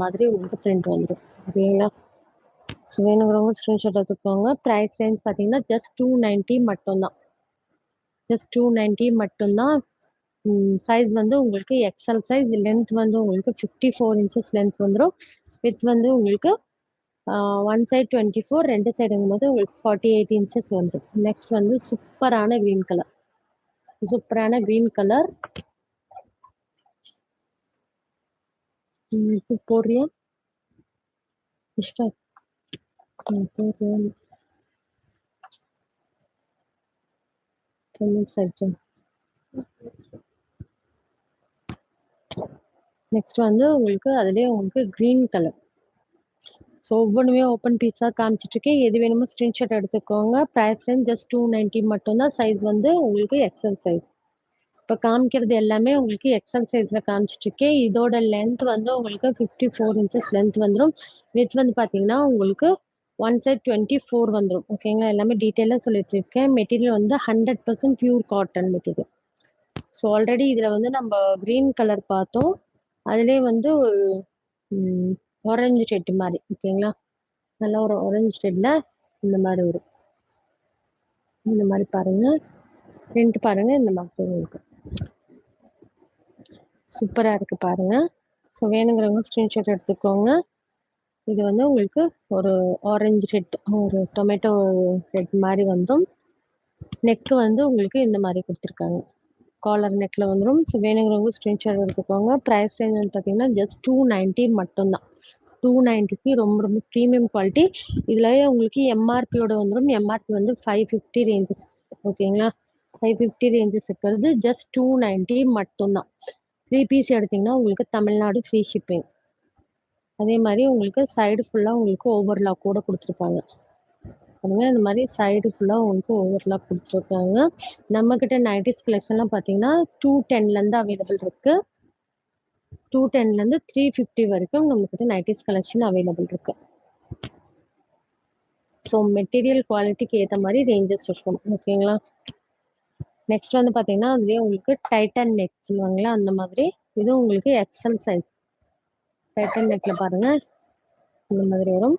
மாதிரி உங்களுக்கு பிரிண்ட் வந்துடும். ஓகேங்களா? ஸோ வேணுங்கிறவங்க ஸ்க்ரீன்ஷாட் எடுத்துக்கோங்க. ப்ரைஸ் ரேஞ்ச் பார்த்தீங்கன்னா ஜஸ்ட் 290 மட்டும்தான். ஜஸ்ட் 290 மட்டும்தான். சைஸ் வந்து உங்களுக்கு எக்ஸல் சைஸ். லென்த் வந்து உங்களுக்கு 54 இன்ச்சஸ் லென்த் வந்துடும். வித் வந்து உங்களுக்கு ஒன் சைட் 24, ரெண்டு சைடுங்கும் போது உங்களுக்கு 48 இன்ச்சஸ் வந்துடும். நெக்ஸ்ட் வந்து சூப்பரான க்ரீன் கலர். சூப்பரான க்ரீன் கலர். போடுறியா இஷ்டம்? நெக்ஸ்ட் வந்து உங்களுக்கு அதுலேயே உங்களுக்கு க்ரீன் கலர். ஸோ ஒவ்வொன்றுமே ஓப்பன் பீஸாக காமிச்சிட்ருக்கேன். எது வேணுமோ ஸ்க்ரீன்ஷாட் எடுத்துக்கோங்க. ப்ரைஸ் ரேஞ்ச் ஜஸ்ட் 290 மட்டும்தான். சைஸ் வந்து உங்களுக்கு எக்ஸல் சைஸ். இப்போ காமிக்கிறது எல்லாமே உங்களுக்கு எக்ஸல் சைஸில் காமிச்சிட்ருக்கேன். இதோட லென்த் வந்து உங்களுக்கு 54 இன்ச்சஸ் லென்த் வந்துடும். வித் வந்து பார்த்தீங்கன்னா உங்களுக்கு ஒன் சைட் 24 வந்துடும். ஓகேங்களா? எல்லாமே டீட்டெயிலாக சொல்லிட்டு இருக்கேன். மெட்டீரியல் வந்து 100% pure cotton material. So already இதில் வந்து நம்ம க்ரீன் கலர் பார்த்தோம். அதுலேயே வந்து ஒரு ஆரஞ்சு ஷெட் மாதிரி. ஓகேங்களா? நல்லா ஒரு ஆரஞ்சு ஷெட்டில் இந்த மாதிரி வரும். இந்த மாதிரி பாருங்க, பிரிண்ட் பாருங்க. இந்த மாதிரி இருக்கு, சூப்பராக இருக்கு பாருங்க. ஸோ வேணுங்கிறவங்க ஸ்க்ரீன்ஷாட் எடுத்துக்கோங்க. இது வந்து உங்களுக்கு ஒரு ஆரஞ்சு ரெட், ஒரு டொமேட்டோ ரெட் மாதிரி வந்துடும். நெக்கு வந்து உங்களுக்கு இந்த மாதிரி கொடுத்துருக்காங்க. காலர் நெக்கில் வந்துடும். ஸோ வேணுங்கிறவங்க ஸ்க்ரீன்ஷாட் எடுத்துக்கோங்க. ப்ரைஸ் ரேஞ்ச் வந்து பார்த்தீங்கன்னா ஜஸ்ட் 290 மட்டும்தான். 290க்கு ரொம்ப ரொம்ப ப்ரீமியம் குவாலிட்டி. இதுலயே உங்களுக்கு எம்ஆர்பியோட வந்துடும். எம்ஆர்பி வந்து 550 ரேஞ்சஸ். ஓகேங்களா? 550 ரேஞ்சஸ் இருக்கிறது ஜஸ்ட் 290 மட்டும்தான். 3 பீஸ் எடுத்தீங்கன்னா உங்களுக்கு தமிழ்நாடு ஃப்ரீ ஷிப்பிங். அதே மாதிரி உங்களுக்கு சைடு ஃபுல்லாக உங்களுக்கு ஓவர்லாக் கூட கொடுத்துருப்பாங்க. பாருங்க, இந்த மாதிரி சைடு ஃபுல்லாக உங்களுக்கு ஓவர்லாக் கொடுத்துருக்காங்க. நம்மக்கிட்ட நைட்டிஸ் கலெக்ஷன்லாம் பார்த்தீங்கன்னா 210லேருந்து அவைலபிள் இருக்குது. 210லேருந்து 350 வரைக்கும் நம்மக்கிட்ட நைட்டிஸ் கலெக்ஷன் அவைலபிள் இருக்கு. ஸோ மெட்டீரியல் குவாலிட்டிக்கு ஏற்ற மாதிரி ரேஞ்சஸ் இருக்கும். ஓகேங்களா? நெக்ஸ்ட் வந்து பார்த்தீங்கன்னா அதுலேயே உங்களுக்கு டைட்டன் நெக் சொல்லுவாங்களா, அந்த மாதிரி. இது உங்களுக்கு எக்ஸல் சைஸ். டைட்டன் நெக்கில் பாருங்க, இந்த மாதிரி வரும்.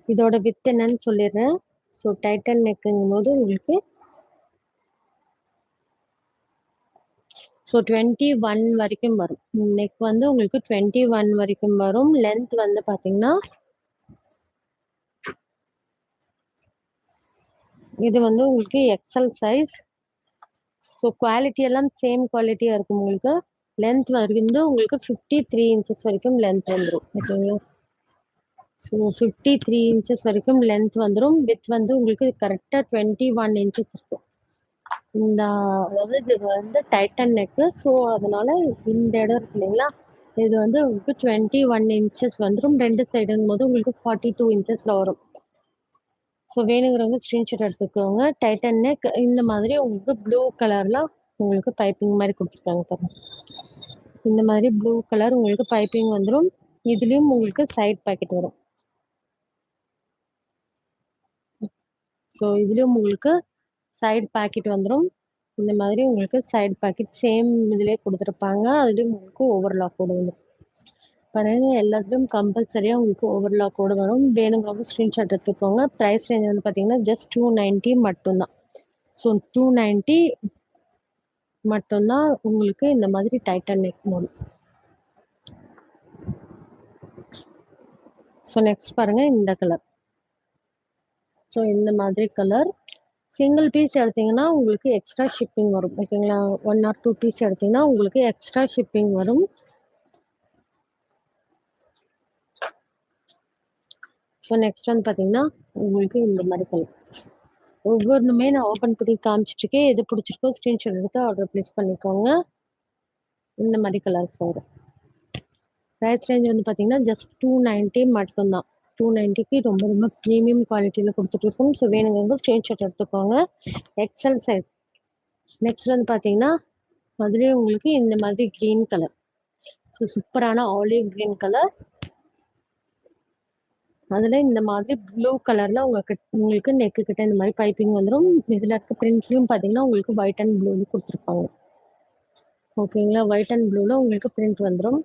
இதோட வித் என்னன்னு சொல்லிடுறேன். ஸோ டைட்டன் நெக்குங்கும் போது உங்களுக்கு 21 வரைக்கும் வரும். நெக் வந்து உங்களுக்கு 21 வரைக்கும் வரும். லென்த் வந்து பார்த்தீங்கன்னா இது வந்து உங்களுக்கு எக்ஸல் சைஸ். ஸோ குவாலிட்டி எல்லாம் சேம் குவாலிட்டியாக இருக்கும். உங்களுக்கு லென்த் வந்து உங்களுக்கு 53 இன்ச்சஸ் வரைக்கும் லென்த் வந்துடும். ஓகேங்களா? ஸோ 53 இன்ச்சஸ் வரைக்கும் லென்த் வந்துடும். வித் வந்து உங்களுக்கு கரெக்டாக 21 இன்ச்சஸ் இருக்கும். அதாவது இது வந்து டைட்டன் நெக்கு. ஸோ அதனால இந்த இடம் இருக்கு இல்லைங்களா, இது வந்து உங்களுக்கு 21 இன்ச்சஸ் வந்துடும். ரெண்டு சைடுங்கும் போது உங்களுக்கு 42 இன்ச்சஸில் வரும். ஸோ வேணுங்கிறவங்க ஸ்க்ரீன்ஷாட் எடுத்துக்கோங்க. Titan neck. இந்த மாதிரி உங்களுக்கு ப்ளூ கலரில் உங்களுக்கு பைப்பிங் மாதிரி கொடுத்துருக்காங்க பாருங்க. இந்த மாதிரி ப்ளூ கலர் உங்களுக்கு பைப்பிங் வந்துடும். இதுலேயும் உங்களுக்கு சைட் பாக்கெட் வரும். ஸோ இதுலேயும் உங்களுக்கு சைடு பாக்கெட் வந்துடும். இந்த மாதிரி உங்களுக்கு சைடு பாக்கெட் சேம் இதுலேயே கொடுத்துருப்பாங்க. அதுலேயும் உங்களுக்கு ஓவர்லாக்கோடு வந்துடும். பாருங்க, எல்லாத்துலேயும் கம்பல்சரியாக உங்களுக்கு ஓவர்லாக்கோடு வரும். வேணுங்கிறவங்க ஸ்க்ரீன்ஷாட் எடுத்துக்கோங்க. ப்ரைஸ் ரேஞ்ச் வந்து பார்த்தீங்கன்னா ஜஸ்ட் 290 மட்டும்தான். ஸோ 290 மட்டும்தான் உங்களுக்கு இந்த மாதிரி டைட்டன் நெக் வரும். ஸோ நெக்ஸ்ட் பாருங்க, இந்த கலர். ஸோ இந்த மாதிரி கலர் சிங்கிள் பீஸ் எடுத்தீங்கன்னா உங்களுக்கு எக்ஸ்ட்ரா ஷிப்பிங் வரும். ஓகேங்களா? 1 or 2 பீஸ் எடுத்தீங்கன்னா உங்களுக்கு எக்ஸ்ட்ரா ஷிப்பிங் வரும். ஸோ நெக்ஸ்ட் வந்து பார்த்தீங்கன்னா உங்களுக்கு இந்த மாதிரி கலர். ஒவ்வொன்றுமே நான் ஓப்பன் பண்ணி காமிச்சிட்ருக்கேன். எது பிடிச்சிருக்கோ ஸ்க்ரீன்ஷாட் எடுத்து ஆர்டர் ப்ளேஸ் பண்ணிக்கோங்க. இந்த மாதிரி கலர் வரும். ப்ரைஸ் ரேஞ்ச் வந்து பார்த்தீங்கன்னா ஜஸ்ட் 290 மட்டும்தான். 290க்கு ரொம்ப ரொம்ப ப்ரீமியம் குவாலிட்டியில் கொடுத்துட்ருக்கோம். ஸோ வேணுங்கிறவங்க ஸ்க்ரீன்ஷாட் எடுத்துக்கோங்க. XL size. நெக்ஸ்ட் வந்து பார்த்தீங்கன்னா அதுலேயே உங்களுக்கு இந்த மாதிரி க்ரீன் கலர். ஸோ சூப்பரான ஆலிவ் க்ரீன் கலர். அதில் இந்த மாதிரி ப்ளூ கலரில் உங்களுக்கு நெக்கு கிட்ட இந்த மாதிரி பைப்பிங் வந்துடும். இதில் இருக்க பிரிண்ட்லேயும் பார்த்தீங்கன்னா உங்களுக்கு ஒயிட் அண்ட் ப்ளூவில் கொடுத்துருப்பாங்க. ஓகேங்களா? ஒயிட் அண்ட் ப்ளூவில் உங்களுக்கு பிரிண்ட் வந்துடும்.